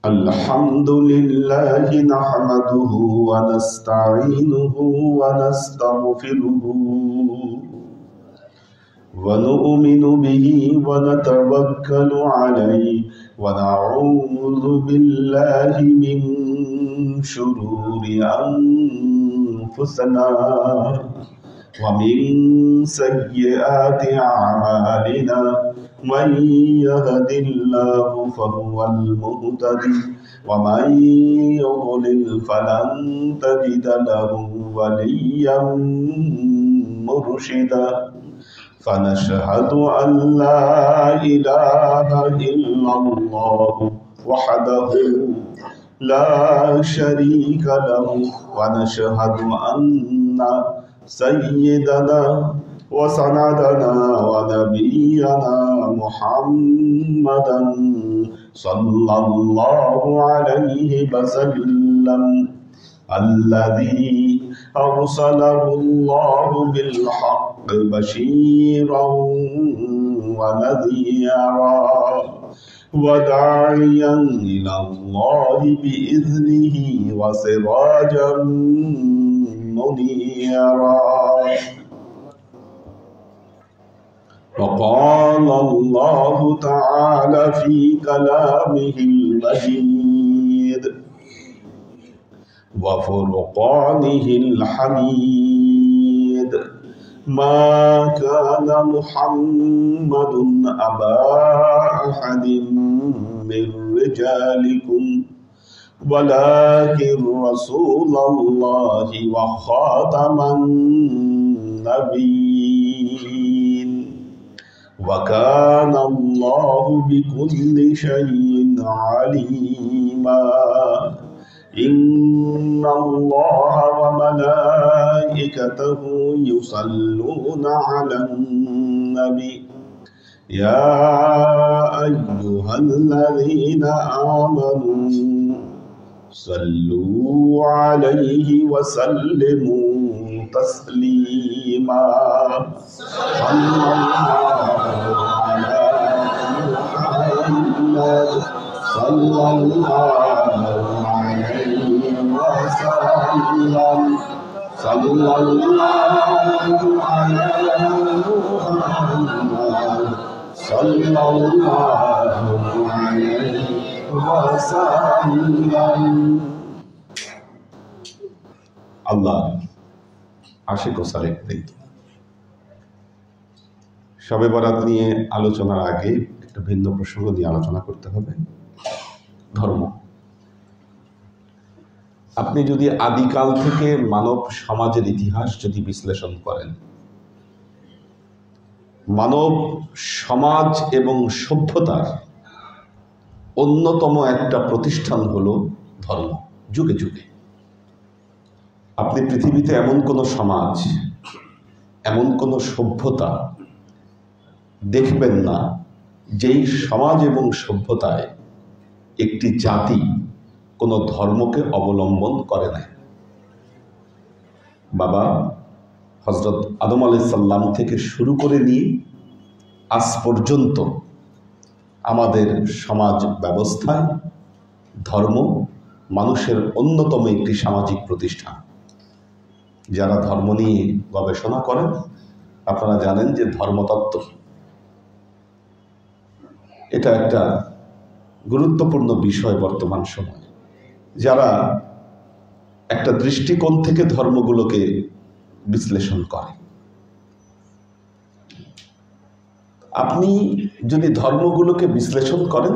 الحمد لله نحمده ونستعينه ونستغفره ونؤمن به ونتوكل عليه ونعوذ بالله من شرور أنفسنا ومن سيئات أعمالنا من يهد الله فهو المهتدي ومن يضلل فلن تجد له وليا مرشدا فنشهد أن لا إله إلا الله وحده لا شريك له ونشهد أن سيدنا وسندنا ونبينا محمدا صلى الله عليه وسلم الذي أرسله الله بالحق بشيرا ونذيرا وداعيا إلى الله بإذنه وسراجا منيرا وقال الله تعالى في كلامه المجيد وفرقانه الحميد ما كان محمد أبا أحد من رجالكم ولكن رسول الله وخاتم النبيين وكان الله بكل شيء عليما إن الله وملائكته يصلون على النبي يا أيها الذين آمنوا صلوا عليه وسلموا تسليما صلى الله على محمد صلى الله عليه وسلم صلى الله على محمد صلى الله عليه وسلم আল্লাহ আশিক ও সালেকদের শবে বরাত নিয়ে আলোচনার আগে একটা ভিন্ন প্রসঙ্গ নিয়ে আলোচনা করতে হবে। ধর্ম। আপনি যদি আদিকাল থেকে মানব সমাজের ইতিহাস যদি বিশ্লেষণ করেন, মানব সমাজ এবং সভ্যতার অন্যতম একটা প্রতিষ্ঠান হলো ধর্ম। যুগে যুগে আপনি পৃথিবীতে এমন কোনো সমাজ, এমন কোনো সভ্যতা দেখবেন না যেই সমাজ এবং সভ্যতায় একটি জাতি কোনো ধর্মকে অবলম্বন করে না। বাবা হযরত আদম আলাইহিস সালাম থেকে শুরু করে নিয়ে আজ পর্যন্ত আমাদের সমাজ ব্যবস্থায় ধর্ম মানুষের অন্যতম একটি সামাজিক প্রতিষ্ঠান। যারা ধর্ম নিয়ে গবেষণা করেন আপনারা জানেন যে ধর্মতত্ত্ব এটা একটা গুরুত্বপূর্ণ বিষয় বর্তমান সময়ে। যারা একটা দৃষ্টিকোণ থেকে ধর্মগুলোকে বিশ্লেষণ করে, আপনি যদি ধর্মগুলোকে বিশ্লেষণ করেন,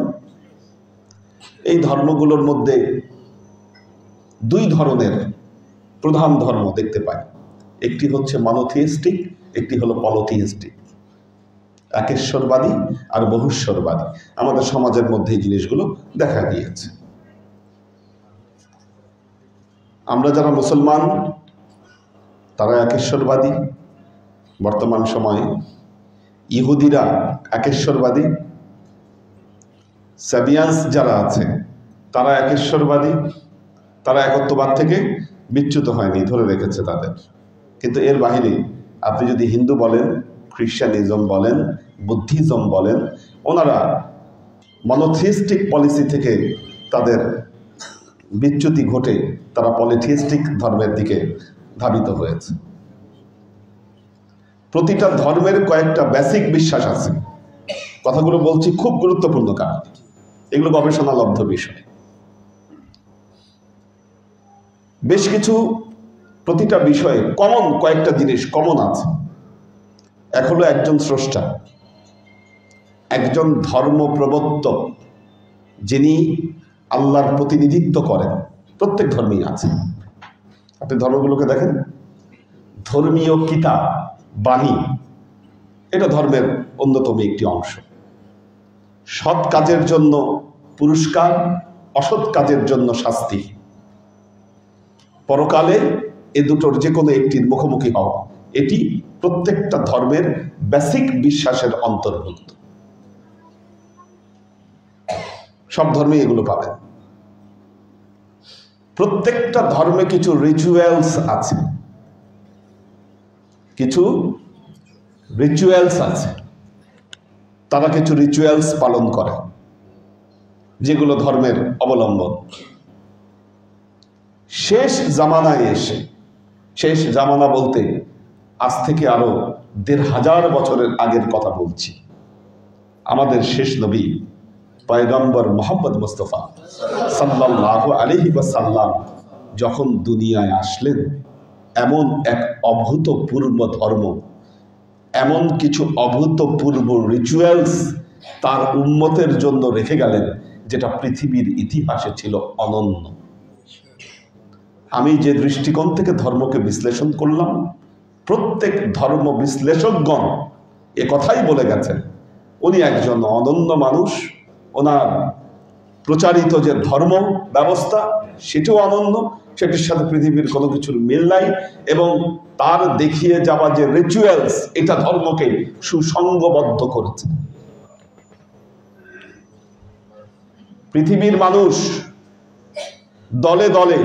এই ধর্মগুলোর মধ্যে দুই ধরনের প্রধান ধর্ম দেখতে পাই। একটি হচ্ছে মনোথিইস্টিক, একটি হলো পলিথিইস্টিক। একেশ্বরবাদী আর বহুশ্বরবাদী। আমাদের সমাজের মধ্যে এই জিনিসগুলো দেখা গিয়েছে। আমরা যারা মুসলমান তারা একেশ্বরবাদী, বর্তমান সময়ে ইহুদিরা একেশ্বরবাদী, সাবিয়ান্স যারা আছে তারা একেশ্বরবাদী, তারা একত্ববাদ থেকে বিচ্যুত হয়নি, ধরে রেখেছে তাদের। কিন্তু এর বাইরে আপনি যদি হিন্দু বলেন, খ্রিস্টানিজম বলেন, বুদ্ধিজম বলেন, ওনারা মনোথিস্টিক পলিসি থেকে তাদের বিচ্যুতি ঘটে তারা পলিথিস্টিক ধর্মের দিকে ধাবিত হয়েছে। প্রতিটা ধর্মের কয়েকটা বেসিক বিশ্বাস আছে। কথাগুলো বলছি খুব গুরুত্বপূর্ণ, কারণ এগুলো গবেষণালব্ধ বিষয়। বেশ কিছু প্রতিটা বিষয়ে কমন কয়েকটা জিনিস কমন আছে। এক হলো একজন স্রষ্টা, একজন ধর্ম প্রবর্তক যিনি আল্লাহর প্রতিনিধিত্ব করেন, প্রত্যেক ধর্মেই আছে। আপনি ধর্মগুলোকে দেখেন, ধর্মীয় কিতাব, বাণী, এটা ধর্মের অন্যতম একটি অংশ। সৎ কাজের জন্য পুরস্কার, অসৎ কাজের জন্য শাস্তি, পরকালে এ দুটোর যে কোনো একটির মুখোমুখি হওয়া, এটি প্রত্যেকটা ধর্মের বেসিক বিশ্বাসের অন্তর্ভুক্ত। সব ধর্মে এগুলো পাবেন। প্রত্যেকটা ধর্মে কিছু রিচুয়ালস আছে, কিছু রিচুয়ালস আছে। তারা কিছু রিচুয়ালস পালন করে যেগুলো ধর্মের অবলম্বন। শেষ জামানায় এসে, শেষ জামানা বলতে আজ থেকে আরো ১৫০০ বছরের আগের কথা বলছি, আমাদের শেষ নবী পয়গম্বর মুহাম্মদ মুস্তাফা সাল্লাল্লাহু আলাইহি ওয়াসাল্লাম যখন দুনিয়ায় আসলেন, এমন এক অভূতপূর্ব ধর্ম, এমন কিছু অভূতপূর্ব রিচুয়ালস তার উম্মতের জন্য রেখে গেলেন, যেটা পৃথিবীর ইতিহাসে ছিল অনন্য। আমি যে দৃষ্টিকোণ থেকে ধর্মকে বিশ্লেষণ করলাম, প্রত্যেক ধর্ম বিশ্লেষকগণ এ কথাই বলে গেছেন, উনি একজন অনন্য মানুষ, ওনার প্রচারিত যে ধর্ম ব্যবস্থা সেটিও অনন্য, সেটির সাথে পৃথিবীর কোনো কিছুর মিল নাই, এবং তার দেখিয়ে যাওয়া যে রিচুয়ালস, এটা ধর্মকে সুসংগবদ্ধ করেছে। পৃথিবীর মানুষ দলে দলে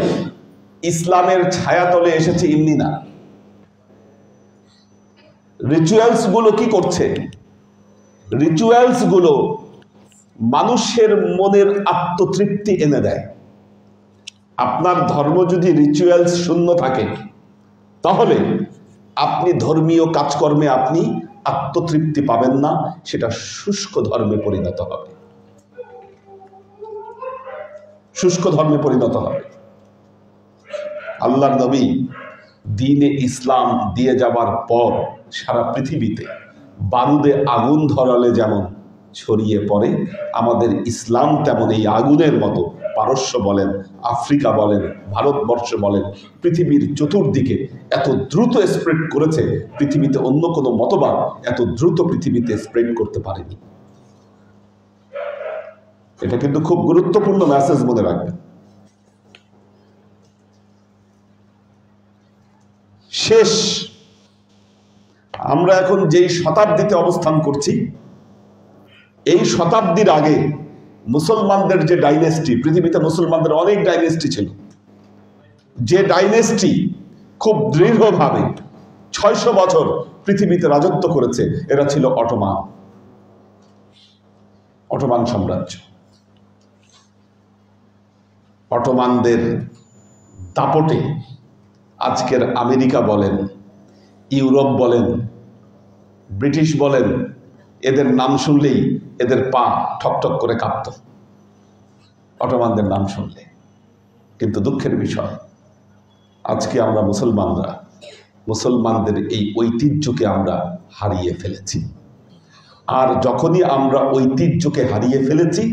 ইসলামের ছায়াতলে এসেছে এমনি না। রিচুয়ালস গুলো কি করছে? রিচুয়ালস গুলো মানুষের মনের আত্মতৃপ্তি এনে দেয়। আপনার ধর্ম যদি রিচুয়ালস শূন্য থাকে, তাহলে আপনি ধর্মীয় কাজকর্মে আপনি আত্মতৃপ্তি পাবেন না, সেটা শুষ্ক ধর্মে পরিণত হবে, শুষ্ক ধর্মে পরিণত হবে। আল্লাহর নবী দ্বীনে ইসলাম দিয়ে যাবার পর সারা পৃথিবীতে বারুদে আগুন ধরালে যেমন ছড়িয়ে পড়ে, আমাদের ইসলাম তেমন এই আগুনের মতো পারস্য বলেন, আফ্রিকা বলেন, ভারতবর্ষ বলেন, পৃথিবীর চতুর্দিকে এত দ্রুত স্প্রেড করেছে, পৃথিবীতে অন্য কোনো মতবাদ এত দ্রুত পৃথিবীতে স্প্রেড করতে পারেনি। এটা কিন্তু খুব গুরুত্বপূর্ণ মেসেজ, মনে রাখবেন। শেষ, আমরা এখন যেই শতাব্দীতে অবস্থান করছি, এই শতাব্দীর আগে মুসলমানদের যে ডাইনেস্টি, পৃথিবীতে মুসলমানদের অনেক ডাইনেস্টি ছিল, যে ডাইনেস্টি খুব দৃঢ়ভাবে ৬০০ বছর পৃথিবীতে রাজত্ব করেছে, এরা ছিল অটোমান, অটোমান সাম্রাজ্য। অটোমানদের দাপটে আজকের আমেরিকা বলেন, ইউরোপ বলেন, ব্রিটিশ বলেন, এদের নাম শুনলেই এদের পা ঠকঠক করে কাঁপত অটোমানদের নাম শুনলে। কিন্তু দুঃখের বিষয়, আজকে আমরা মুসলমানরা মুসলমানদের এই ঐতিহ্যকে আমরা হারিয়ে ফেলেছি। আর যখনই আমরা ঐতিহ্যকে হারিয়ে ফেলেছি,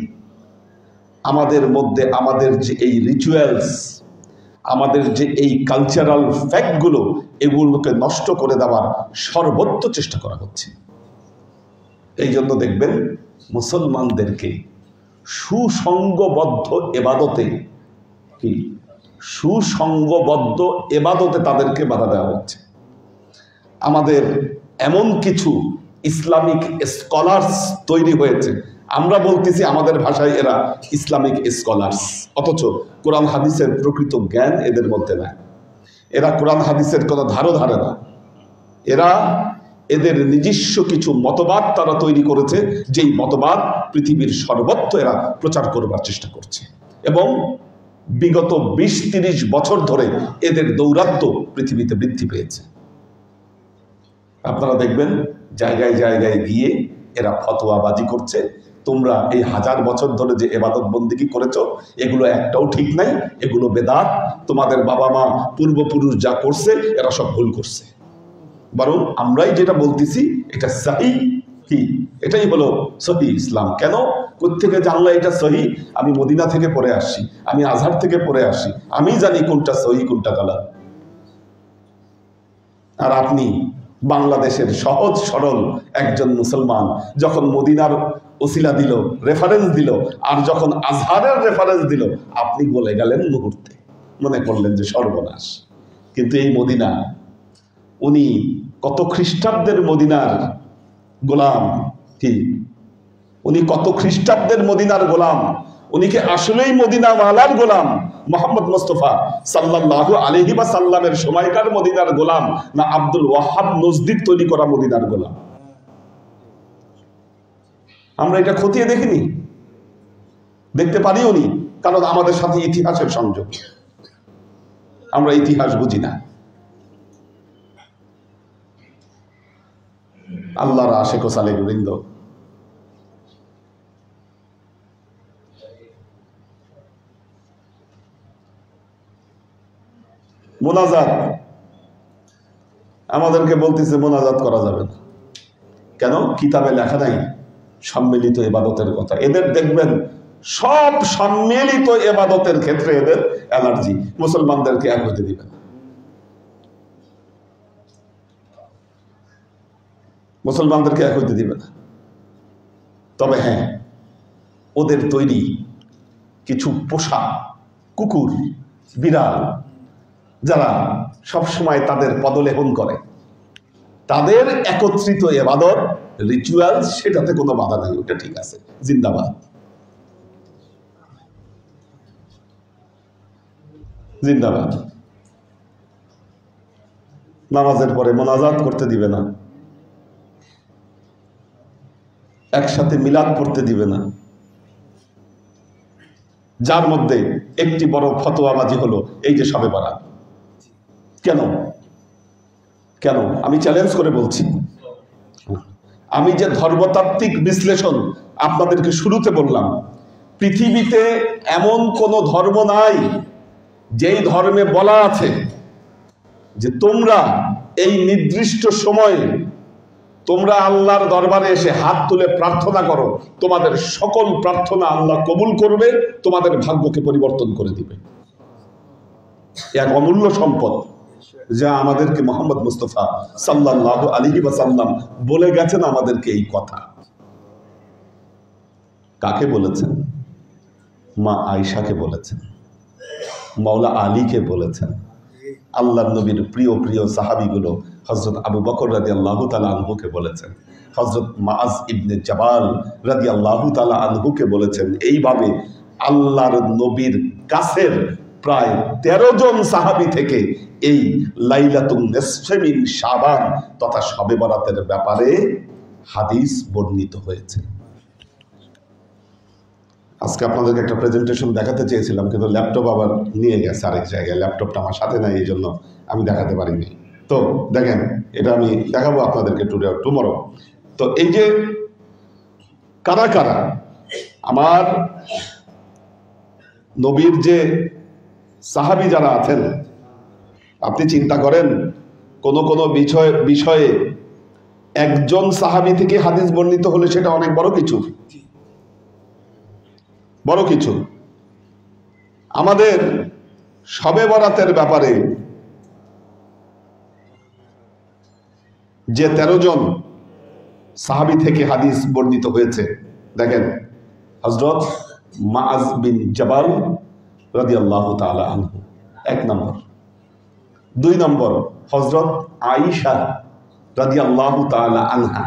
আমাদের মধ্যে আমাদের যে এই রিচুয়ালস, আমাদের যে এই কালচারাল ফ্যাক্টগুলো, এগুলোকে নষ্ট করে দেওয়ার সর্বোচ্চ চেষ্টা করা হচ্ছে। এই জন্য দেখবেন মুসলমানদেরকে সুসংগবদ্ধ এবাদতে, কি সুসংগবদ্ধ এবাদতে তাদেরকে বাধা দেওয়া হচ্ছে। আমাদের এমন কিছু ইসলামিক স্কলার্স তৈরি হয়েছে, আমরা বলতেছি আমাদের ভাষায় এরা ইসলামিক স্কলার্স, অথচ কোরআন হাদিসের প্রকৃত জ্ঞান এদের মধ্যে নাই। এরা কোরআন হাদিসের কোনো ধারও ধারে না। এরা এদের নিজস্ব কিছু মতবাদ তারা তৈরি করেছে, যেই মতবাদ পৃথিবীর সর্বত্র এরা প্রচার করবার চেষ্টা করছে। এবং বিগত 20-30 বছর ধরে এদের দৌরাত্ম্য পৃথিবীতে বৃদ্ধি পেয়েছে। আপনারা দেখবেন জায়গায় জায়গায় গিয়ে এরা ফতোয়াবাজি করছে, তোমরা এই 1000 বছর ধরে যে ইবাদত বন্দেগী করেছো এগুলো একটাও ঠিক নাই, এগুলো বেদাত, তোমাদের বাবা মা পূর্বপুরুষ যা করছে এরা সব ভুল করছে। বরং আমরাই যেটা বলতেছি এটা সহিহ, কি এটাই হলো সহিহ ইসলাম। কেন, কোত্থেকে জানলা এটা সহিহ? আমি মদিনা থেকে পড়ে আসছি, আমি আজহার থেকে পড়ে আসি, আমি জানি কোনটা সহিহ কোনটা গালাত। আর আপনি বাংলাদেশের সহজ সরল একজন মুসলমান যখন মদিনার ওসিলা দিল, রেফারেন্স দিল, আর যখন আজহারের রেফারেন্স দিল আপনি বলে গেলেন মুহূর্তে, মনে করলেন যে সর্বনাশ। কিন্তু এই মদিনা, উনি কত খ্রিস্টাব্দের মদিনার গোলাম, কি উনি কত খ্রিস্টাব্দের মদিনার গোলাম, উনি কি আসলেই মদিনা ওয়ালার গোলাম? মোহাম্মদ মুস্তাফা সাল্লাল্লাহু আলাইহি ওয়াসাল্লামের সময়কার মদিনার গোলাম, না আব্দুল ওয়াহাব নজদির তৈরি করা মদিনার গোলাম? আমরা এটা খতিয়ে দেখিনি, দেখতে পারিও নি, কারণ আমাদের সাথে ইতিহাসের সংযোগ, আমরা ইতিহাস বুঝি না। আল্লাহর আশিক ও সালেক বৃন্দ, মোনাজাত আমাদেরকে বলতেছে মোনাজাত করা যাবে না। কেন? কিতাবে লেখা নাই সম্মিলিত ইবাদতের কথা। এদের দেখবেন সব সম্মিলিত ইবাদতের ক্ষেত্রে এদের অ্যালার্জি, মুসলমানদেরকে এক হতে দিবে না, মুসলমানদেরকে এক হইতে দিবে না। তবে হ্যাঁ, ওদের তৈরি কিছু পোষা কুকুর, বিড়াল, যারা সবসময় তাদের পদলেহন করে, তাদের একত্রিত ইবাদত রিচুয়াল, সেটাতে কোনো বাধা নেই, ওটা ঠিক আছে, জিন্দাবাদ, জিন্দাবাদ। নামাজের পরে মোনাজাত করতে দিবে না, একসাথে মিলাদ পড়তে দিবে না, যার মধ্যে একটি বড় ফতোয়াবাজি হলো এই যে শবে বরাত। কেন? কেন? আমি চ্যালেঞ্জ করে বলছি, আমি যে ধর্মতাত্ত্বিক বিশ্লেষণ আপনাদেরকে শুরুতে বললাম, পৃথিবীতে এমন কোন ধর্ম নাই যেই ধর্মে বলা আছে যে তোমরা এই নির্দিষ্ট সময়ে তোমরা আল্লাহর দরবারে এসে হাত তুলে প্রার্থনা করো, তোমাদের সকল প্রার্থনা আল্লাহ কবুল করবে, তোমাদের ভাগ্যকে পরিবর্তন করে দিবে। এক অমূল্য সম্পদ যা আমাদেরকে মোহাম্মদ মুস্তাফা সাল্লাল্লাহু আলাইহি ওয়াসাল্লাম বলে গেছেন আমাদেরকে এই কথা। কাকে বলেছেন? মা আয়েশাকে বলেছেন, মাওলা আলীকে বলেছেন, আল্লাহর নবীর প্রিয় প্রিয় সাহাবীগুলো হযরত আবু বকর রাদিয়াল্লাহু তাআলা আনহুকে বলেছেন, হযরত মুআজ ইবনে জাবাল রাদিয়াল্লাহু তাআলা আনহুকে বলেছেন। এইভাবে আল্লাহর নবীর কাছের প্রায় 13 জন সাহাবী থেকে এই লাইলাতুন নিসফে মিন শাবান তথা শবে বরাতের ব্যাপারে হাদিস বর্ণিত হয়েছে। আজকে আপনাদেরকে একটা প্রেজেন্টেশন দেখাতে চেয়েছিলাম, কিন্তু ল্যাপটপ আবার নিয়ে গেছে আরেক জায়গায়, ল্যাপটপটা আমার সাথে নাই, এই জন্য আমি দেখাতে পারিনি। তো দেখেন, এটা আমি দেখাবো আপনাদেরকে টুমরো। তো এই যে কারা কারা আমার নবীর যে সাহাবী যারা আছেন, আপনি চিন্তা করেন কোন কোন বিষয়ে একজন সাহাবী থেকে হাদিস বর্ণিত হলে সেটা অনেক বড় কিছু, বড় কিছু। আমাদের শবে বরাতের ব্যাপারে যে 13 জন সাহাবী থেকে হাদিস বর্ণিত হয়েছে, দেখেন, হযরত মুআজ বিন জাবাল রাদিয়াল্লাহু তাআলা আনহু 1 নম্বর। 2 নম্বর হযরত আয়েশা রাদিয়াল্লাহু তাআলা আনহা,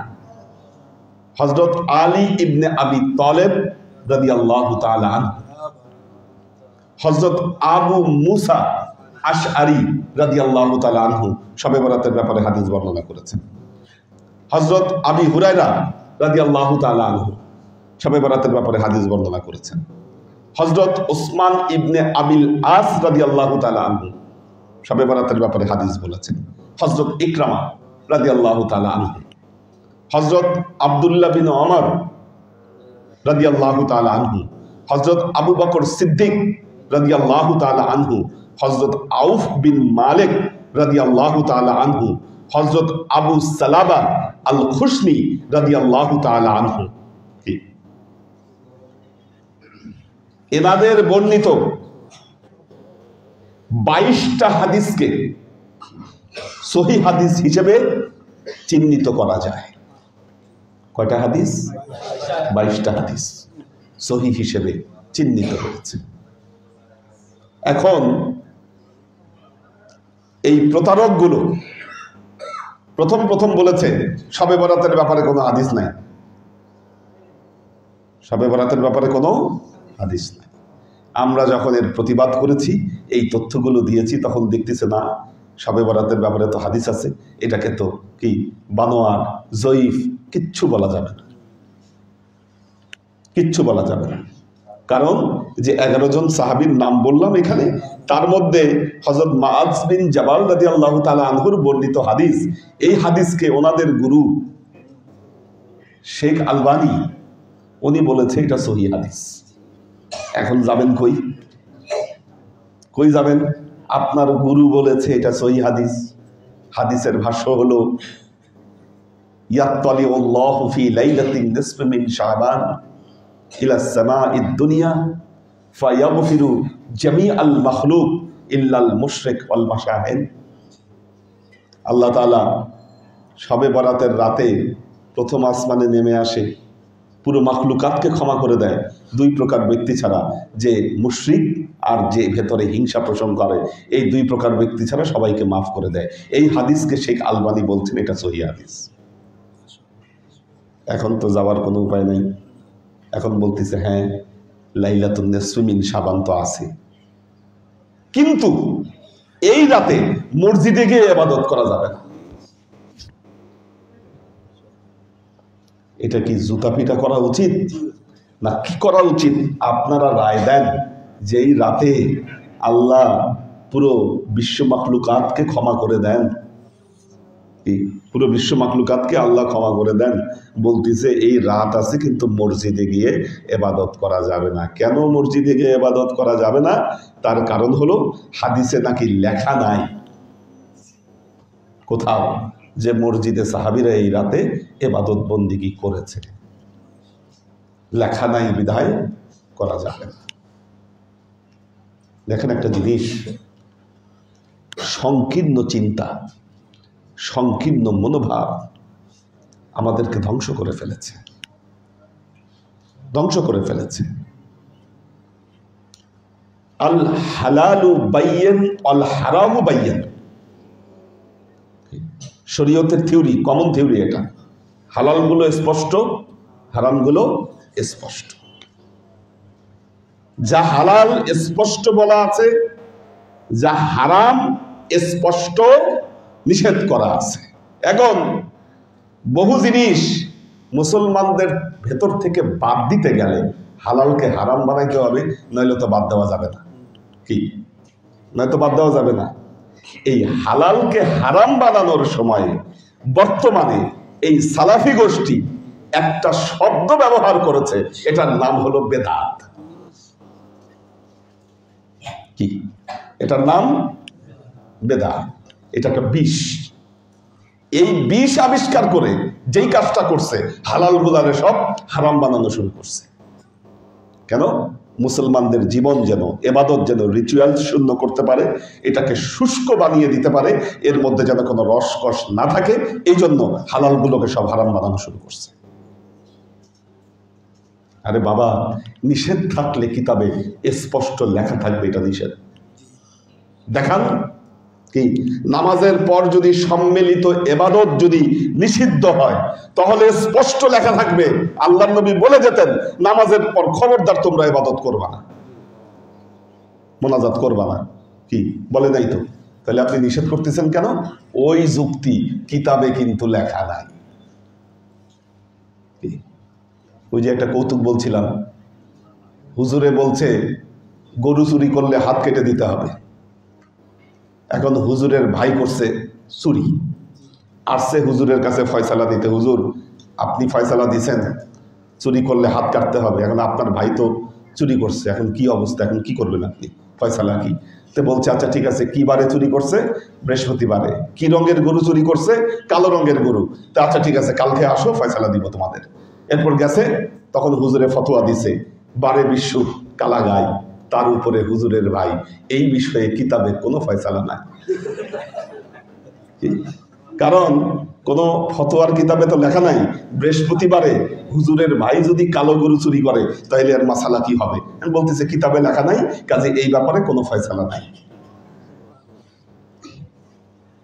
হযরত আলী ইবনে আবি তালেব রাদিয়াল্লাহু তাআলা আনহু, হযরত আবু মুসা আশআরী রাদিয়াল্লাহু তাআলা আনহু শবে বরাতের ব্যাপারে হাদিস বর্ণনা করেছেন। হযরত আবি হুরায়রা রাদিয়াল্লাহু তাআলা আনহু শবে বরাতের ব্যাপারে হাদিস বর্ণনা করেছেন। হযরত ওসমান ইবনে আবিল আস রাদিয়াল্লাহু তাআলা আনহু শবে বরাতের ব্যাপারে হাদিস বলেছেন। হযরত ইকরামা রাদিয়াল্লাহু তাআলা আনহু, হযরত আব্দুল্লাহ বিন ওমর রাদিয়াল্লাহু তাআলা আনহু, হযরত আবু বকর সিদ্দিক রাদিয়াল্লাহু তাআলা আনহু, হযরত আউফ বিন মালিক রাদিয়াল্লাহু তাআলা আনহু, হযরত আবু সালাবা আল খুশনি রাদিয়াল্লাহু তাআলা আনহু, এনাদের বর্ণিত 22টা হাদিসকে সহিহ হাদিস হিসেবে চিহ্নিত করা যায়। কয়টা হাদিস? 22টা হাদিস সহিহ হিসেবে চিহ্নিত হয়েছে। এখন এই প্রতারকগুলো প্রথম বলেছে শবে বরাতের ব্যাপারে কোনো হাদিস নাই, শবে বরাতের ব্যাপারে কোনো হাদিস নাই। আমরা যখন এর প্রতিবাদ করেছি, এই তথ্যগুলো দিয়েছি, তখন দেখতেছে না শবে বরাতের ব্যাপারে তো হাদিস আছে, এটাকে তো কি বানোয়ার, জয়ীফ কিচ্ছু বলা যাবে না, কিচ্ছু বলা যাবে না। কারণ যে 11 জন সাহাবীর নাম বললাম এখানে, তার মধ্যে হযরত মুআয বিন জাবাল রাদিয়াল্লাহু তাআলা আনহুর বর্ণিত হাদিস, এই হাদিসকে ওনাদের গুরু শেখ আলবানী উনি বলেছে এটা সহিহ হাদিস। এখন যাবেন কই যাবেন? আপনার গুরু বলেছে এটা সহিহ হাদিস। হাদিসের ভাষ্য হলো ইয়াত্তালিউল্লাহু ফি লাইলাতিন নিসফি মিন শাবান ইলা সামাঈদ দুনিয়া ফায়াগফিরু জামিআল মাখলুক ইল্লাল মুশরিক ওয়াল মাশাহিন। আল্লাহ তাআলা শবে বরাতের রাতে প্রথম আসমানে নেমে আসে, পুরো মাখলুকাতকে ক্ষমা করে দেয়, 2 প্রকার ব্যক্তি ছাড়া, যে মুশরিক আর যে ভেতরে হিংসা পোষণ করে, এই 2 প্রকার ব্যক্তি ছাড়া সবাইকে মাফ করে দেয়। এই হাদিসকে শেখ আলবানী বলছেন এটা সহিহ হাদিস। এখন তো যাওয়ার কোনো উপায় নাই, এখন বলতেছে হ্যাঁ লাইলাতুন নিসফি মিন শাবান তো আছে, কিন্তু এই রাতে মসজিদে গিয়ে ইবাদত করা যাবে না। এটা কি জুতা পিটা করা উচিত না কি করা উচিত? আপনারা রায় দেন। যেই রাতে আল্লাহ পুরো বিশ্ব মাখলুকাতকে ক্ষমা করে দেন, পুরো বিশ্ব মাখলুকাতকে আল্লাহ ক্ষমা করে দেন, বলতেছে এই রাত আছে কিন্তু মসজিদে গিয়ে ইবাদত করা যাবে না। কেন মসজিদে গিয়ে ইবাদত করা যাবে না? তার কারণ হলো হাদিসে নাকি লেখা নাই কোথাও যে মসজিদে সাহাবীরা এই রাতে ইবাদত বন্দিগি করেছে, লেখা নাই বিধায় করা যাবে না। দেখেন একটা জিনিস, সংকীর্ণ চিন্তা, সংকীর্ণ মনোভাব আমাদেরকে ধ্বংস করে ফেলেছে, ধ্বংস করে ফেলেছে। আল হালালু বাইয়িন আল হারামু বাইয়িন, শরীয়তের থিওরি, কমন থিওরি এটা। হালালগুলো স্পষ্ট, হারামগুলো স্পষ্ট। যা হালাল স্পষ্ট বলা আছে, যা হারাম স্পষ্ট নিষেধ করা আছে। এখন বহু জিনিস মুসলমানদের ভেতর থেকে বাদ দিতে গেলে হালালকে হারাম বানাইতে হবে, নইলে তো বাদ দেওয়া যাবে না। কি? নয়তো বাদ দেওয়া যাবে না। এই হালালকে হারাম বানানোর সময় বর্তমানে এই সালাফি গোষ্ঠী একটা শব্দ ব্যবহার করেছে, এটার নাম হলো বেদাত। কি? এটার নাম বেদাত। এটা একটা বিষ। এই বিষ আবিষ্কার করে যেই কাজটা করছে, হালাল গুলারে সব হারাম বানানো শুরু করছে। কেন? মুসলমানদের জীবন যেন, ইবাদত যেন রিচুয়াল শূন্য করতে পারে, এটাকে শুষ্ক বানিয়ে দিতে পারে, এর মধ্যে যেন কোনো রসকস না থাকে, এই জন্য হালালগুলোকে সব হারাম বানানো শুরু করছে। আরে বাবা, নিষেধ থাকলে কিতাবে স্পষ্ট লেখা থাকবে এটা নিষেধ। দেখান কি? নামাজের পর যদি সম্মিলিত ইবাদত যদি নিষিদ্ধ হয়, তাহলে স্পষ্ট লেখা থাকবে, আল্লাহর নবী বলে যেতেন নামাজের পর খবরদার তোমরা ইবাদত করবা না, মোনাজাত করবা না। কি বলে নাই তো? তাহলে আপনি নিষেধ করতেছেন কেন? ওই যুক্তি কিতাবে কিন্তু লেখা নাই। ওই যে একটা কৌতুক বলছিলাম, হুজুরে বলছে গরু চুরি করলে হাত কেটে দিতে হবে। এখন হুজুরের ভাই করছে চুরি, আসছে হুজুরের কাছে ফয়সালা দিতে, হুজুর আপনি ফয়সালা দিছেন চুরি করলে হাত কাটতে হবে, এখন আপনার ভাই তো চুরি করছে, এখন কি অবস্থা, এখন কি করবেন আপনি, ফয়সালা কি? তো বলছে আচ্ছা ঠিক আছে, কি বারে চুরি করছে? বৃহস্পতিবারে। কি রঙের গরু চুরি করছে? কালো রঙের গরু। তো আচ্ছা ঠিক আছে, কালকে আসো, ফয়সালা দিব তোমাদের। এরপর গেছে, তখন হুজুরে ফতোয়া দিছে বারে বিশ্ব কালা গাই, তার উপরে হুজুরের ভাই, এই বিষয়ে কিতাবে কোনো ফয়সালা নাই। কারণ কোন ফতোয়ার কিতাবে তো লেখা নাই বৃহস্পতিবারে হুজুরের ভাই যদি কালো গরু চুরি করে তাহলে আর মাসালা কি হবে। বলতেছে কিতাবে লেখা নাই, কাজে এই ব্যাপারে কোনো ফয়সালা নাই।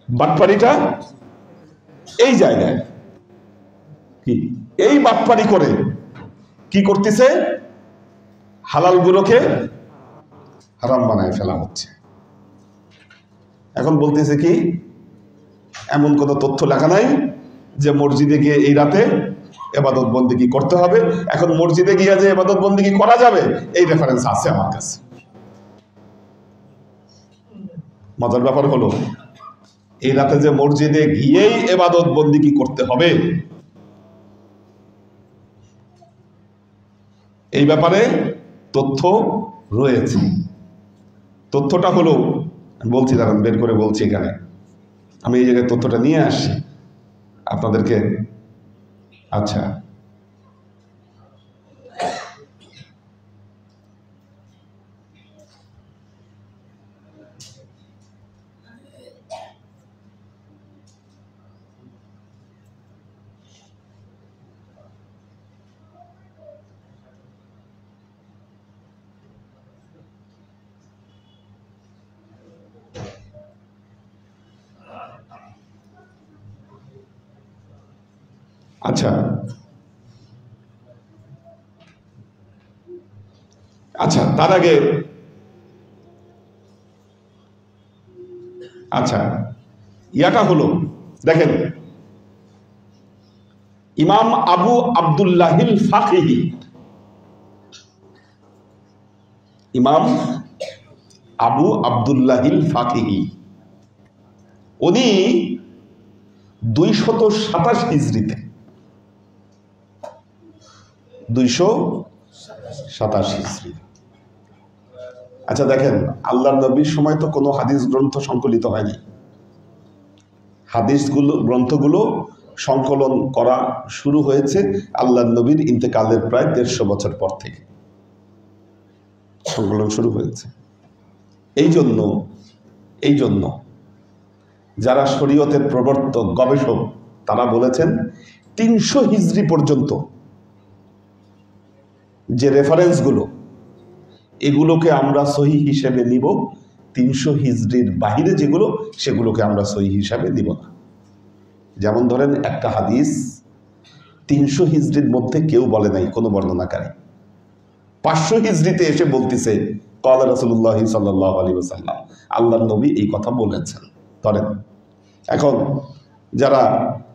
বাটপাড়িটা এই জায়গায়, কি এই বাটপাড়ি করে কি করতেছে? হালাল গুলোকে হারাম বানায় ফেলা হচ্ছে। এখন বলতেছে কি, এমন কোনো তথ্য লেখা নাই যে মসজিদে গিয়ে এই রাতে ইবাদত বন্দেগী করতে হবে। এখন মসজিদে গিয়ে যে ইবাদত বন্দেগী করা যাবে এই রেফারেন্স আছে আমার কাছে। মজার ব্যাপার হলো এই রাতে যে মসজিদে গিয়েই ইবাদত বন্দেগী করতে হবে এই ব্যাপারে তথ্য রয়েছে। তথ্যটা হলো, বলছি দাঁড়ান বের করে বলছি, এখানে আমি এই জায়গায় তথ্যটা নিয়ে আসছি আপনাদেরকে। আচ্ছা, আচ্ছা আচ্ছা তার আগে আচ্ছা ইয়াটা হলো, দেখেন ইমাম আবু আব্দুল্লাহিল ফাকিহি, ইমাম আবু আব্দুল্লাহিল ফাকিহি উনি 227 হিজরিতে, 227 হিজরি। আচ্ছা দেখেন, আল্লাহর নবীর সময় তো কোনো হাদিস গ্রন্থ সংকলিত হয়নি। গ্রন্থগুলো সংকলন করা শুরু হয়েছে আল্লাহর নবীর ইন্তেকালের প্রায় 150 বছর পর থেকে সংকলন শুরু হয়েছে। এই জন্য যারা শরীয়তের প্রবর্তক গবেষক তারা বলেছেন 300 হিজরি পর্যন্ত যে রেফারেন্সগুলো, এগুলোকে আমরা সহি হিসেবে নিব, 300 হিজরির বাহিরে যেগুলো সেগুলোকে আমরা সহি হিসাবে নিব না। যেমন ধরেন একটা হাদিস 300 হিজরির মধ্যে কেউ বলে নাই কোনো বর্ণনাকারী, 500 হিজরিতে এসে বলতেছে ক্বালা রাসূলুল্লাহ সাল্লাল্লাহু আলাইহি ওয়াসাল্লাম, আল্লাহর নবী এই কথা বলেছেন। ধরেন এখন যারা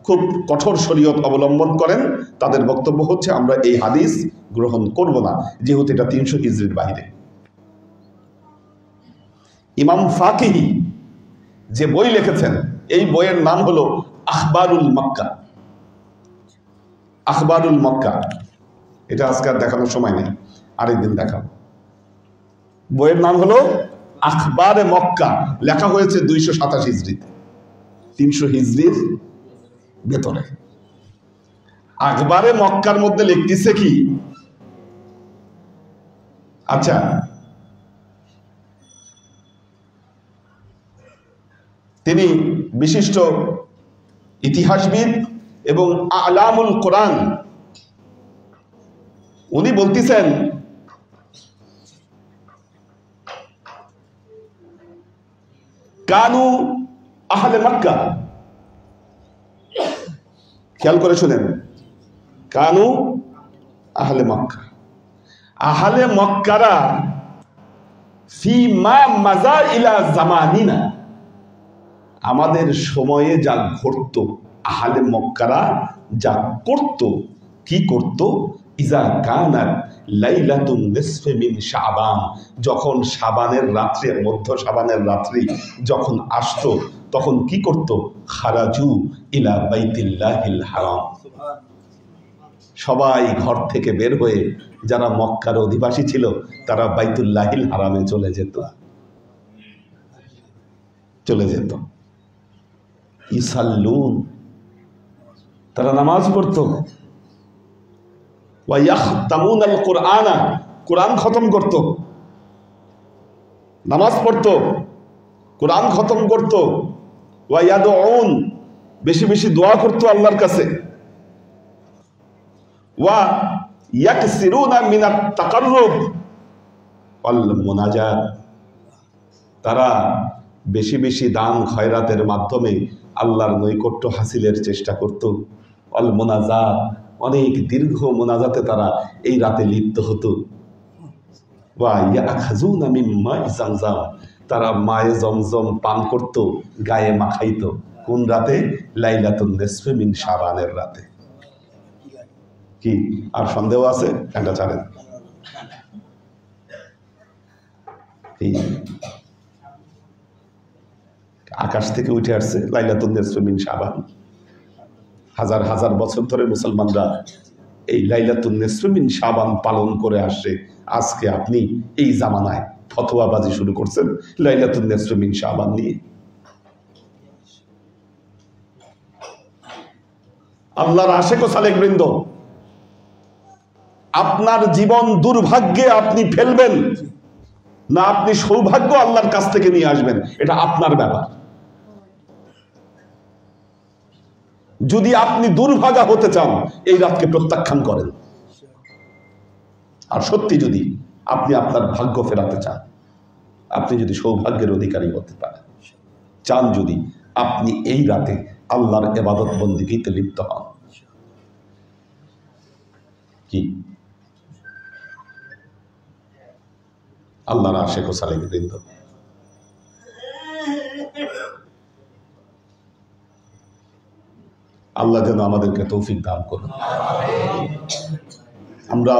খুব কঠোর শরীয়ত অবলম্বন করেন তাদের বক্তব্য হচ্ছে আমরা এই হাদিস গ্রহণ করব না, যেহেতু এটা 300 হিজরির বাইরে। ইমাম ফাকিহি যে বই লিখেছেন এই বইয়ের নাম হলো আখবারুল মক্কা। আখবারুল মক্কা, এটা আজকে আর দেখানোর সময় নেই, আরেকদিন দেখাবো। বইয়ের নাম হলো আখবারে মক্কা, লেখা হয়েছে 227 হিজরিতে, 300 হিজরির ভেতরে। আখবারে মক্কার মধ্যে লিখতেছে কি, আচ্ছা তিনি বিশিষ্ট ইতিহাসবিদ এবং আলামুল কোরআন, উনি বলতেছেন কানু আহলে মক্কা, খেয়াল করে শুনেন, কানু আহলে মক্কা, আহলে মক্কারা ফি মা মাজা ইলা জামানিনা, আমাদের সময়ে যা ঘটতো, আহলে মক্কারা যা করত, কি করত, ইজা কানাত লাইলাতুন নিসফি মিন শাবান, যখন শাবানের রাত্রি, মধ্য শাবানের রাত্রি যখন আসতো, তখন কি করত? খারাজু ইলা বাইতিল্লাহিল হারাম, সবাই ঘর থেকে বের হয়ে যারা মক্কার অধিবাসী ছিল তারা বাইতুল্লাহিল হারামে চলে যেত। ইসাল্লুন, তারা নামাজ পড়তো। ওয়া ইয়াখতামুনাল কুরআনা, কুরআন খতম করত, নামাজ পড়তো, কুরআন খতম করত। ওয়া ইয়াদউন, বেশি বেশি দোয়া করতো আল্লাহর কাছে। ওয়া ইয়াকসিরুনা মিনাত তাকাররুব ওয়াল মুনাজাত, তারা বেশি বেশি দান খয়রাতের মাধ্যমে আল্লাহর নৈকট্য হাসিলের চেষ্টা করত। অল মোনাজাত, অনেক দীর্ঘ মোনাজাতে তারা এই রাতে লিপ্ত হতো। ওয়া ইয়াখাযুনা মিন মাই জামজাম, তারা মায়ে জমজম পান করত, গায়ে মাখাইত। কোন রাতে? লাইলাতুন নিসফি মিন শাবানের রাতে। কি আর সন্দেহ আছে? এটা জানেন আকাশ থেকে উঠে আসছে লাইলাতুন নিসফি মিন শাবান। হাজার হাজার বছর ধরে মুসলমানরা এই লাইলাতুন নিসফি মিন শাবান পালন করে আসছে। আজকে আপনি এই জামানায় ফতোয়াবাজি শুরু করছেন লাইলাতুন নিসফি মিন শাবান নিয়ে। আল্লাহর আশিক ও সালেক বৃন্দ, আপনার জীবন দুর্ভাগ্যে আপনি ফেলবেন না আপনি সৌভাগ্য আল্লাহর কাছ থেকে নিয়ে আসবেন, এটা আপনার ব্যাপার। যদি আপনি দুর্ভাগা হতে চান এই রাতকে প্রত্যাখ্যান করেন, আর সত্যি যদি আপনি আপনার ভাগ্য ফেরাতে চান, আপনি যদি সৌভাগ্যের অধিকারী হতে পারেন চান, যদি আপনি এই রাতে আল্লাহর ইবাদত বন্দেগীতে লিপ্ত হন, কি আল্লাহর আশিক ও সালেক বৃন্দ, আল্লাহ যেন আমাদেরকে তৌফিক দান করুন। আমরা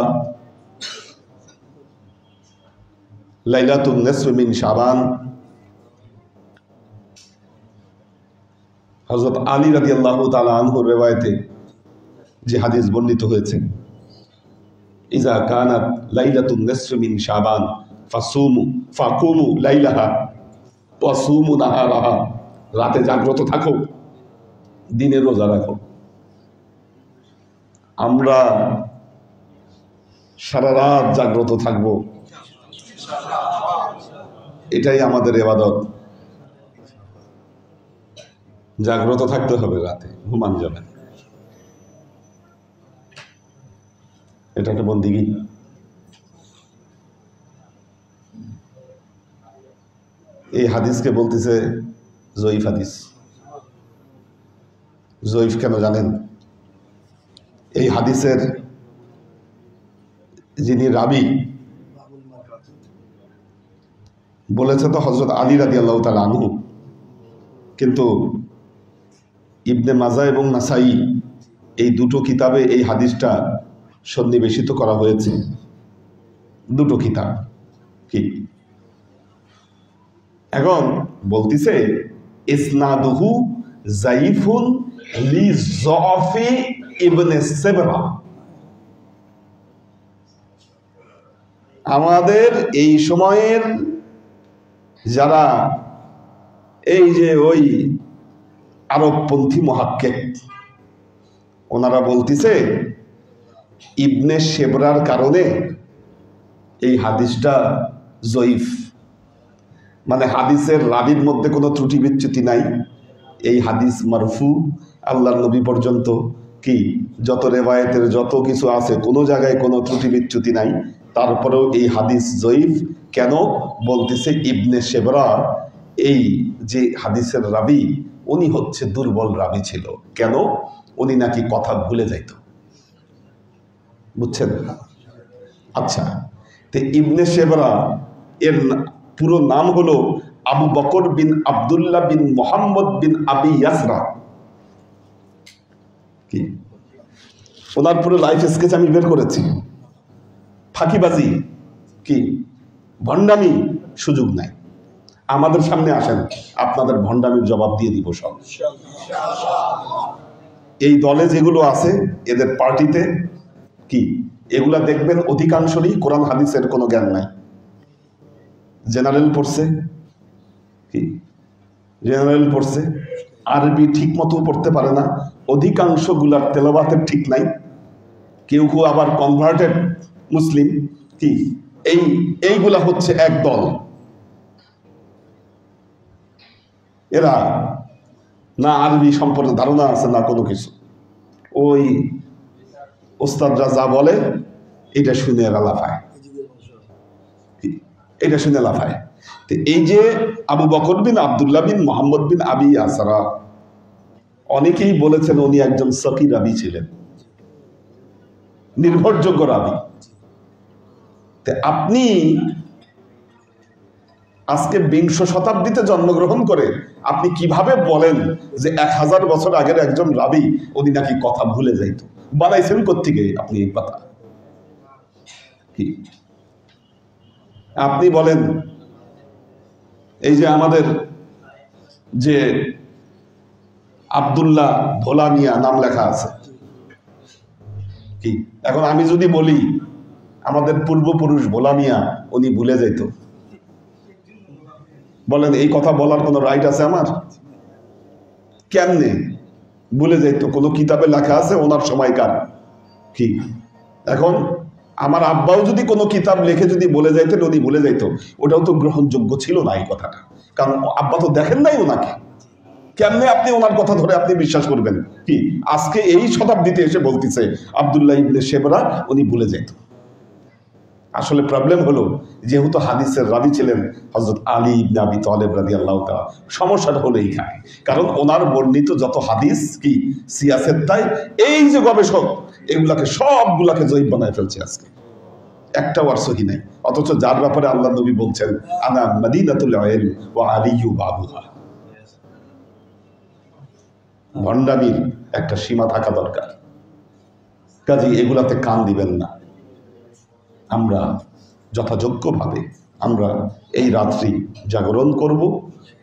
লাইলাতুন নিসফি মিন শাবান হযরত আলী রাদিয়াল্লাহু তাআলা আনহুর রিওয়ায়াতে যে হাদিস বর্ণিত হয়েছে, ইজা কানাত লাইলাতুন নিসফি মিন শাবান ফাকুমু লাইলাহা ওয়া সুমু নাহারাহা, রাতে জাগ্রত থাকো, দিনে রোজা রাখো। আমরা সারা রাত জাগ্রত থাকবো, এটাই আমাদের ইবাদত। জাগ্রত থাকতে হবে, রাতে ঘুমান যাবে, এটা একটা বন্দিগি। এই হাদিসকে বলতেছে জয়ীফ হাদিস। জয়ীফ কেন জানেন? এই হাদিসের যিনি রাবি বলেছে তো হযরত আলী রাদিয়াল্লাহু তাআলা আনহু, কিন্তু ইবনে মাজা এবং নাসাই এই দুটো কিতাবে এই হাদিসটা সন্নিবেশিত করা হয়েছে। দুটো কিতাব কি এখন বলতিছে ইসনাদুহু যায়িফুন লিযফি ইবনে সাবরা। আমাদের এই সময়ের যারা এই যে ওই আরবপন্থী মুহাক্কিক, ওনারা বলতিছে ইবনে সেবরার কারণে এই হাদিসটা জয়ীফ, মানে হাদিসের রাবির মধ্যে কোনো ত্রুটি বিচ্যুতি নাই। এই হাদিস মারফু, আল্লাহর নবী পর্যন্ত কি যত রেওয়ায়েতের যত কিছু আছে কোনো জায়গায় কোনো ত্রুটি বিচ্যুতি নাই। তারপরেও এই হাদিস জয়ীফ কেন? বলতেছে ইবনে সেবরা এই যে হাদিসের রাবি, উনি হচ্ছে দুর্বল রাবি ছিল। কেন? উনি নাকি কথা ভুলে যাইত, বুঝছেন? আচ্ছা, তো ইবনে সেবরা এর পুরো নাম হলো আবু বকর বিন আব্দুল্লাহ বিন মোহাম্মদ বিন আবি ইয়াসরা। কি ওনার পুরো লাইফ স্কেচ আমি বের করেছি। ফাঁকিবাজি কি ভণ্ডামি সুযোগ নাই। আমাদের সামনে আসেন, আপনাদের ভণ্ডামির জবাব দিয়ে দিব সব। এই দলে যেগুলো আছে এদের পার্টিতে কি এগুলা দেখবেন অধিকাংশরই কোরআন হাদিসের কোনো জ্ঞান নাই। জেনারেল পড়ছে, কি জেনারেল পড়ছে, আরবি ঠিক মতো পড়তে পারে না, অধিকাংশ গুলার তেলাওয়াতের ঠিক নাই, কেউ কেউ আবার কনভার্টেড মুসলিম। কি এইগুলা হচ্ছে এক দল। এরা না আরবি সম্পর্কে ধারণা আছে না কোনো কিছু, ওই ওস্তাদরা যা বলে এটা শুনে এরা লাফায়, এটা শুনে লাফায়। তো এই যে আবু বকর বিন আব্দুল্লাহ বিন মোহাম্মদ বিন আবি আসারা, অনেকেই বলেছেন উনি একজন সকি রাবি ছিলেন, নির্ভরযোগ্য রাবি। আপনি আজকে 20 শতাব্দীতে জন্মগ্রহণ করে আপনি কিভাবে বলেন যে 1000 বছর আগের একজন রাবি উনি নাকি কথা ভুলে যাইত? বানাইছেন কোত্থেকে আপনি এই কথা? কি আপনি বলেন এই যে আমাদের যে আব্দুল্লাহ ভোলা মিয়া নাম লেখা আছে, কি এখন আমি যদি বলি আমাদের পূর্বপুরুষ ভোলা মিয়া উনি ভুলে যাইত, বলেন এই কথা বলার কোনো রাইট আছে আমার? কেমনে ভুলে যাইত? কোনো কিতাবে লেখা আছে ওনার সময়কার? কি এখন আমার আব্বাও যদি কোনো কিতাব লিখে যদি বলে যাইতেন উনি ভুলে যাইত, ওটাও তো গ্রহণযোগ্য ছিল না এই কথাটা, কারণ আব্বা তো দেখেন নাই ওনাকে। কেমনে আপনি ওনার কথা ধরে আপনি বিশ্বাস করবেন? কি আজকে এই শতাব্দীতে এসে বলতেছে আব্দুল্লাহ ইবনে শেবরা উনি ভুলে যেত। আসলে প্রবলেম হলো যেহেতু হাদিসের রাবি ছিলেন হযরত আলী ইবনে আবি তালেব রাদিয়াল্লাহু তাআলা, সমস্যাটা হলো এইখানে। কারণ ওনার বর্ণিত যত হাদিস কি সিয়াসের তাই এই যে গবেষক এগুলাকে সবগুলাকে জয়ীফ বানায় ফেলছে আজকে, একটাও আর সহি নাই। অথচ যার ব্যাপারে আল্লাহ নবী বলছেন আনা মাদিনাতুল ইলম ওয়া আলিয়্যু বাবুহা। ভণ্ডামির একটা সীমা থাকা দরকার, কাজী এগুলাতে কান দিবেন না। আমরা যথাযোগ্যভাবে আমরা এই রাত্রি জাগরণ করব,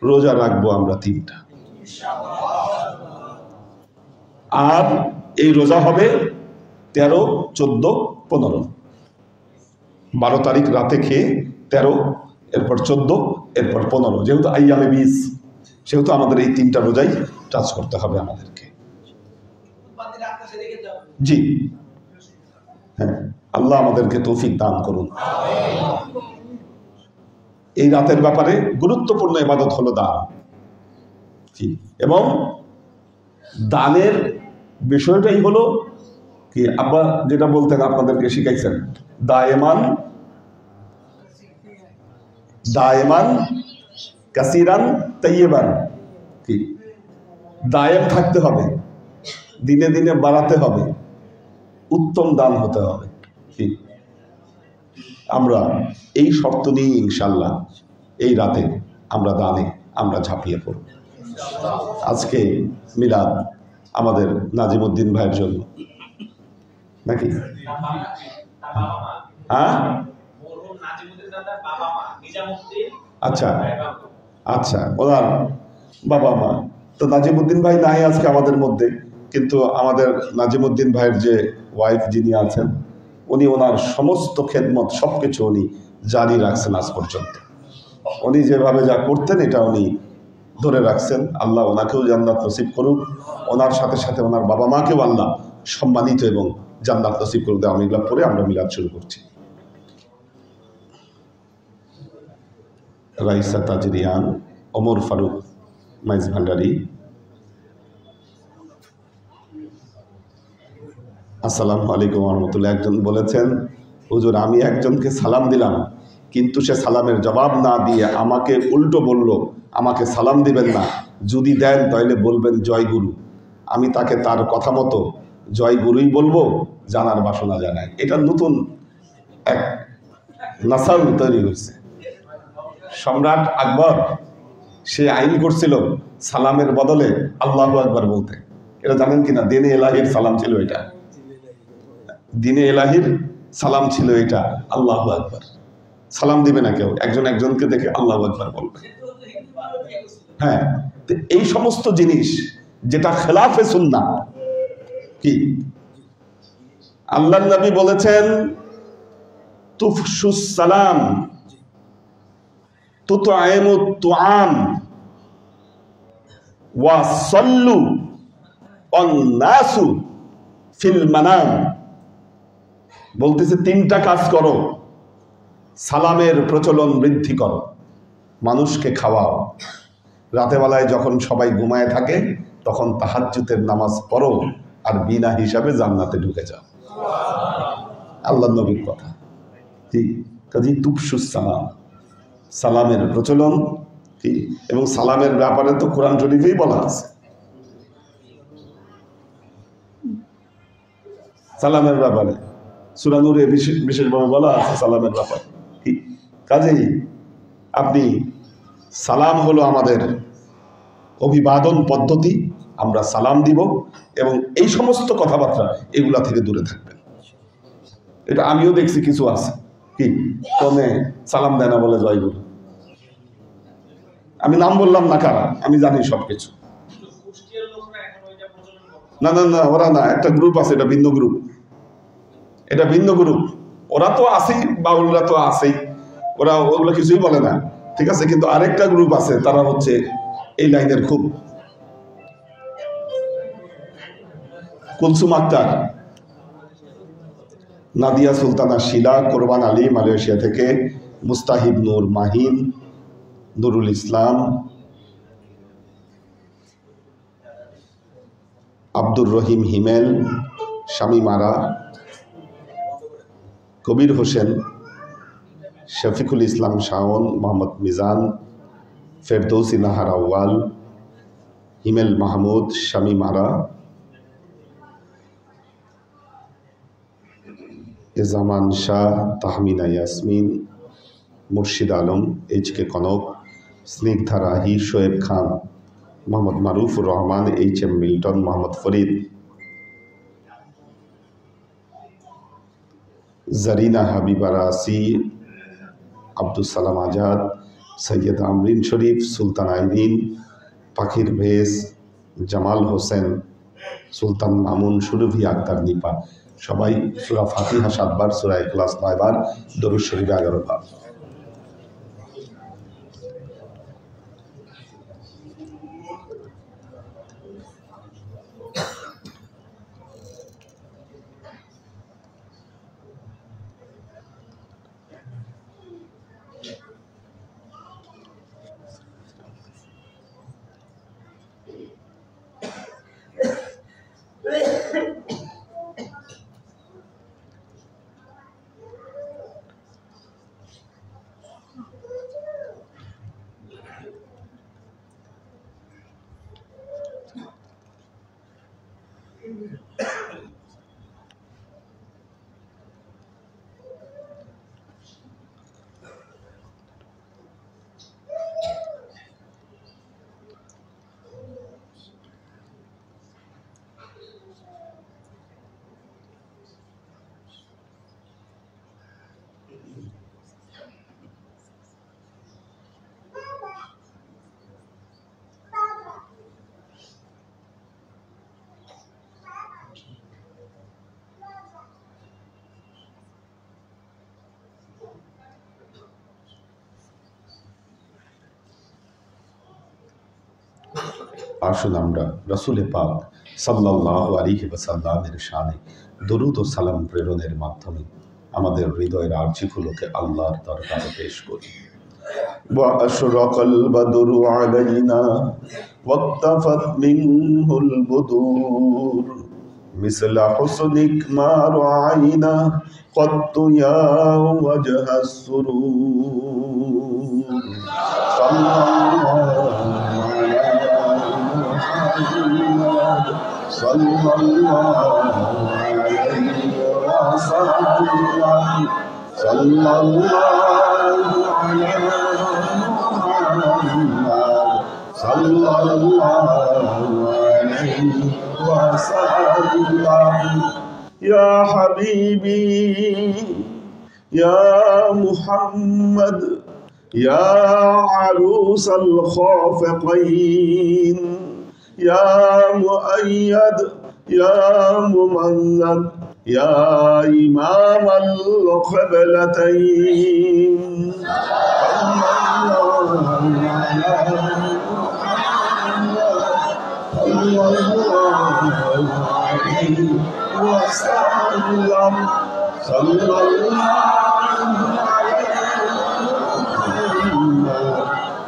রোজা রাখবো আমরা 3টা, আর এই রোজা হবে 13, 14, 15। 12 তারিখ রাতে খেয়ে 13, এরপর 14, এরপর 15। যেহেতু আইয়ামে 20, সেহেতু আমাদের এই 3টা রোজাই টাচ করতে হবে আমাদেরকে। জি হ্যাঁ, আল্লাহ আমাদেরকে তৌফিক দান করুন। এই রাতের ব্যাপারে গুরুত্বপূর্ণ ইবাদত হলো দান। এবং দানের বিষয়টাই হলো কি আব্বা যেটা বলতেন আপনাদেরকে শিখাইছেন, দায়েমান দায়েমান কাসিরান তাইয়িবান। কি দায়েম থাকতে হবে, দিনে দিনে বাড়াতে হবে, উত্তম দান হতে হবে। কি আমরা এই শর্ত নিয়ে ইনশাল্লাহ এই রাতে আমরা দানে আমরা ঝাঁপিয়ে পড়ব। আজকে মিলাদ আমাদের নাজিমউদ্দিন ভাইয়ের জন্য নাকি? হ্যাঁ আচ্ছা আচ্ছা, ওনার বাবা মা তো নাজিমউদ্দিন ভাই নাই আজকে আমাদের মধ্যে, কিন্তু আমাদের নাজিমউদ্দিন ভাইয়ের যে ওয়াইফ যিনি আছেন উনি ওনার সমস্ত খেদমত সবকিছু উনি জারি রাখছেন আজ পর্যন্ত। উনি যেভাবে যা করতেন এটা উনি ধরে রাখছেন। আল্লাহ ওনাকেও জান্নাত নসিব করুক, ওনার সাথে সাথে ওনার বাবা মাকেও আল্লাহ সম্মানিত এবং জান্নাত নসিব করুক। আমি এগুলো পরে আমরা মিলাদ শুরু করছি। রাইসা তাজরিয়ান, ওমর ফারুক মাইজ ভান্ডারি। আসসালামু আলাইকুম ওয়া রাহমাতুল্লাহ। একজন বলেছেন হুজুর আমি একজনকে সালাম দিলাম, কিন্তু সে সালামের জবাব না দিয়ে আমাকে উল্টো বলল আমাকে সালাম দিবেন না, যদি দেন তাহলে বলবেন জয় গুরু। আমি তাকে তার কথা মতো জয় গুরুই বলবো, জানার বাসনা জানায়। এটা নতুন এক নাসাল তৈরি হয়েছে। সম্রাট আকবর সে আইন করছিল সালামের বদলে আল্লাহু আকবার বলতে। এটা জানেন কিনা? দেনে এলাহির সালাম ছিল এটা। দিনে এলাহির সালাম ছিল এটা, আল্লাহু আকবার। সালাম দিবে না কেউ, একজন একজনকে দেখে আল্লাহু আকবার বলবে। হ্যাঁ, তো এই সমস্ত জিনিস যেটা খেলাফে সুন্নাহ, কি আল্লাহর নবী বলেছেন, তুফশুস সালাম তুতআইমুত তুআম ওয়া সাল্লু অন্নাসু ফিল মানাম। বলতেছে তিনটা কাজ করো, সালামের প্রচলন বৃদ্ধি করো, মানুষকে খাওয়াও, রাতে বেলায় যখন সবাই ঘুমায় থাকে তখন তাহাজ্জুদের নামাজ পড়ো, আর বিনা হিসাবে জান্নাতে ঢুকে যাও। আল্লাহর নবীর কথা। কি কাজী তুফশুস সালাম, সালামের প্রচলন কি, এবং সালামের ব্যাপারে তো কোরআন শরীফেই বলা আছে। সালামের ব্যাপারে সূরা নূরে বিশেষভাবে বলা আছে সালামের ব্যাপারে। কি কাজেই আপনি, সালাম হলো আমাদের অভিবাদন পদ্ধতি, আমরা সালাম দিব, এবং এই সমস্ত কথাবার্তা এগুলা থেকে দূরে থাকবেন। এটা আমিও দেখছি কিছু আছে, কি কমে সালাম দেয় না বলে জয় গুরু। আমি নাম বললাম না কারা, আমি জানি সবকিছু। না না না, ওরা না, একটা গ্রুপ আছে, এটা ভিন্ন গ্রুপ, এটা ভিন্ন গ্রুপ। ওরা তো আছেই, বাউলরা তো আছেই, ওরা ওগুলো কিছুই বলে না, ঠিক আছে। কিন্তু আরেকটা গ্রুপ আছে, তারা হচ্ছে এই লাইনের খুব। কুলসুম আক্তার, নাদিয়া সুলতানা শিলা, কোরবান আলী মালয়েশিয়া থেকে, মুস্তাহিদ নূর মাহিন, নুরুল ইসলাম, আব্দুর রহিম হিমেল, শামীম আরা, কবির হোসেন, শফিকুল ইসলাম শাওন, মোহাম্মদ মিজান, ফেরদৌসি নাহার আউয়াল, হিমেল মাহমুদ, শামীম আরা, এজামান শাহ, তাহমিনা ইয়াসমিন, মুর্শিদ আলম, এইচ.কে কনক, স্নিগ্ধা রাহি, শোয়েব খান, মোহাম্মদ মারুফুর রহমান, এইচ.এম মিল্টন, মোহাম্মদ ফরিদ, জারিনা হাবিবা রাসি, আব্দুল সালাম আজাদ, সৈয়দ আমরিন শরীফ, সুলতান আইরিন, পাখির ভেস, জামাল হোসেন, সুলতান মামুন, সুরভি আক্তার নিপা। সবাই সূরা ফাতিহা 7 বার, সূরা ইখলাস 9 বার, দরুদ শরীফ 11 বার। আসুন আমরা রাসূল পাক সাল্লাল্লাহু আলাইহি ওয়াসাল্লামের শানে দরুদ ও সালাম প্রেরণের মাধ্যমে আমাদের হৃদয়ের আরজিগুলোকে আল্লাহর দরবারে পেশ করি। ওয়াশরাকাল বাদরু আলাইনা ওয়াক্তাফাত মিনহুল বুদুর মিসলা হুসনিক মা রাআইনা কত্তু ইয়া ওয়াজহাস সুরুর। সাল্লাল্লাহু আলাইহি ওয়াসাল্লাম, সাল্লাল্লাহু আলা মুহাম্মাদ, সাল্লাল্লাহু আলাইহি ওয়াসাল্লাম। يا حبيبي يا محمد يا عروس الخافقين يا مؤيد يا ممجد يا إمام القبلتين صلى الله عليه وسلم صلى الله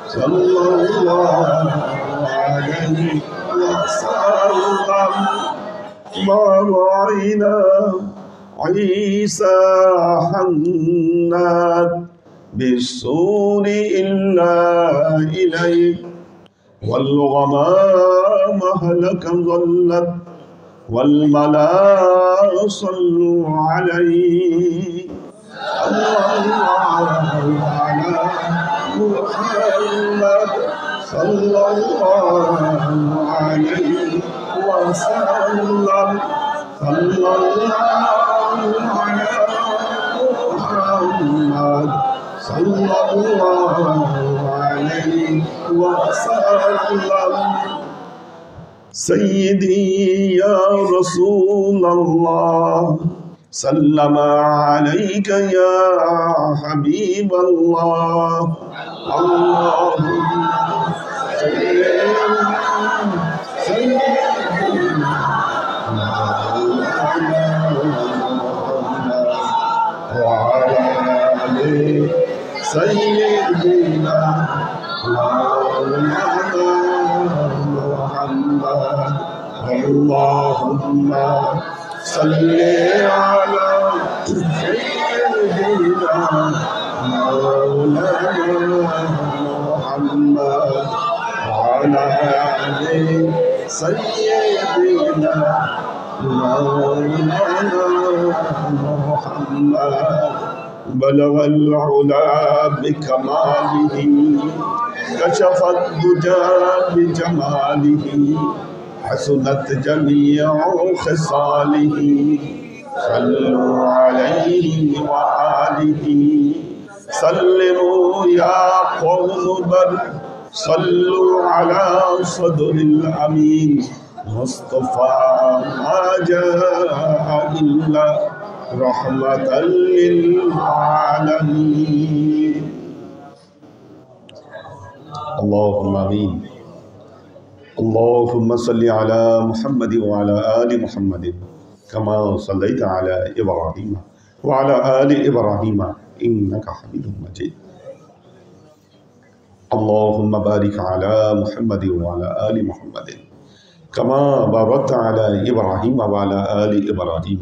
صلى الله عليه وسلم ما رأينا عيسى حنات بالسور إلا إليه والغمام هلك ظلت والملا صلوا عليه الله على محمد صلى الله عليه وسلم صلى الله على محمد صلى الله عليه وسلم سيدي يا رسول الله سلم عليك يا حبيب الله اللهم صل سيدنا وعلى آل سيدنا محمد اللهم صل على سيدنا مولانا محمد وعلى آل سيدنا مولانا محمد بلغ العلا بكماله كشف الدجى بجماله حسنت جميع خصاله صلوا عليه وآله سلموا يا قوم بل صلوا على صدر الأمين مصطفى ما جاء إلا رحمة للعالمين اللهم آمين اللهم صل على محمد وعلى آل محمد كما صليت على إبراهيم وعلى آل إبراهيم إنك حميد مجيد اللهم بارك على محمد وعلى آل محمد كما باركت على إبراهيم وعلى آل إبراهيم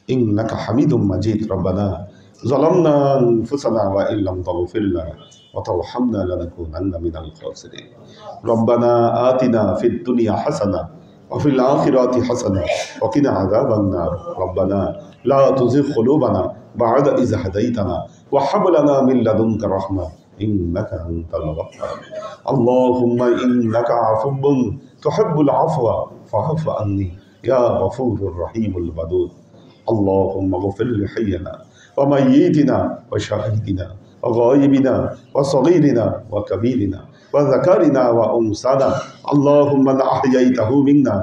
إنك حميد مجيد ربنا ظلمنا أنفسنا وإن لم تغفر لنا وترحمنا لنكونن من الخاسرين ربنا آتنا في الدنيا حسنة وفي الآخرة حسنة وقنا عذاب النار ربنا لا تزغ قلوبنا بعد إذ هديتنا وهب لنا من لدنك رحمة إنك أنت الغفور اللهم إنك عفو تحب العفو فاعف عني يا غفور الرحيم الودود اللهم اغفر لحينا وميتنا وشاهدنا وغائبنا وصغيرنا وكبيرنا وذكرنا وأنثانا اللهم من أحييته منا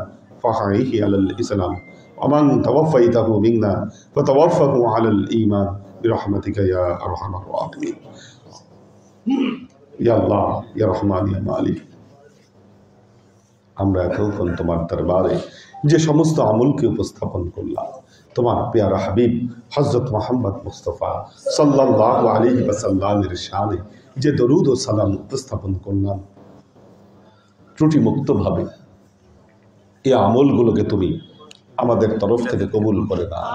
فأحيه على الإسلام ومن توفيته منا فتوفه على الإيمان برحمتك يا أرحم الراحمين يا الله يا رحمن يا مالك আমরা এতক্ষণ তোমার দরবারে যে সমস্ত আমলকে উপস্থাপন করলাম তোমার প্যারা হাবিব হযরত মুহাম্মদ মুস্তাফা সাল্লাল্লাহু আলাইহি ওয়াসাল্লামের শানে যে দরুদ ও সালাম উপস্থাপন করলাম ত্রুটি মুক্তভাবে এই আমলগুলোকে তুমি আমাদের তরফ থেকে কবুল করে দাও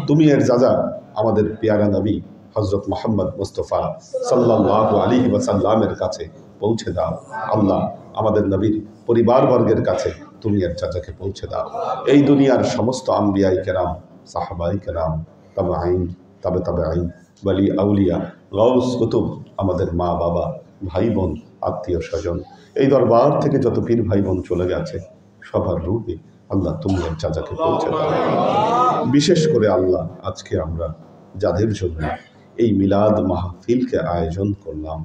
তুমি এর যা আমাদের প্যারা নবী হযরত মুহাম্মদ মুস্তাফা সাল্লাল্লাহু আলাইহি ওয়াসাল্লামের কাছে পৌঁছে দাও আল্লাহ আমাদের নবীর পরিবারবর্গের কাছে তুমি এর চাচাকে পৌঁছে দাও এই দুনিয়ার সমস্ত আম্বিয়াই কেরাম সাহাবাই কেরাম তাবেঈন তাবেঈন ওয়ালি আউলিয়া গাউস কুতুব আমাদের মা বাবা ভাই বোন আত্মীয় স্বজন এই দরবার থেকে যত পীর ভাই বোন চলে গেছে সবার রূহে আল্লাহ তুমি এর যাজাকে পৌঁছে দাও। বিশেষ করে আল্লাহ আজকে আমরা যাদের জন্য এই মিলাদ মাহফিলকে আয়োজন করলাম,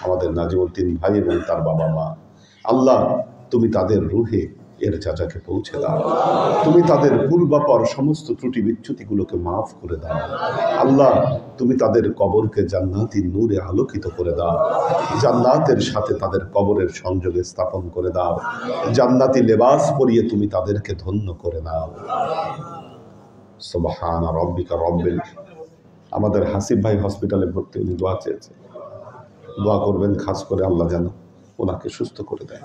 আমাদের নাজিমউদ্দিন ভাই এবং তার বাবা মা, আল্লাহ তুমি তাদের রুহে এর যাজাকে পৌঁছে দাও। তুমি তাদের পূর্বাপর সমস্ত ত্রুটি বিচ্যুতিগুলোকে মাফ করে দাও। আল্লাহ তুমি তাদের কবরকে জান্নাতি নূরে আলোকিত করে দাও। জান্নাতের সাথে তাদের কবরের সংযোগে স্থাপন করে দাও। জান্নাতি লেবাস পরিয়ে তুমি তাদেরকে ধন্য করে নাও। সুবহান রাব্বিকা রব্বিল। আমাদের হাসিব ভাই হসপিটালে ভর্তি, উনি দোয়া চেয়েছে, দোয়া করবেন খাস করে আল্লাহ যেন ওনাকে সুস্থ করে দেয়।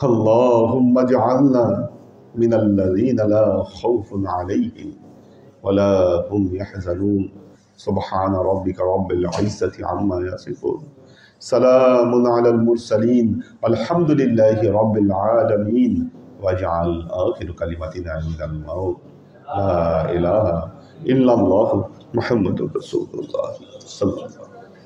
اللهم اجعلنا من الذين لا خوف عليهم ولا هم يحزنون سبحان ربك رب العزة عما يصفون سلام على المرسلين والحمد لله رب العالمين واجعل آخر كلمتنا عند الموت لا إله إلا الله محمد رسول الله صلى الله عليه وسلم.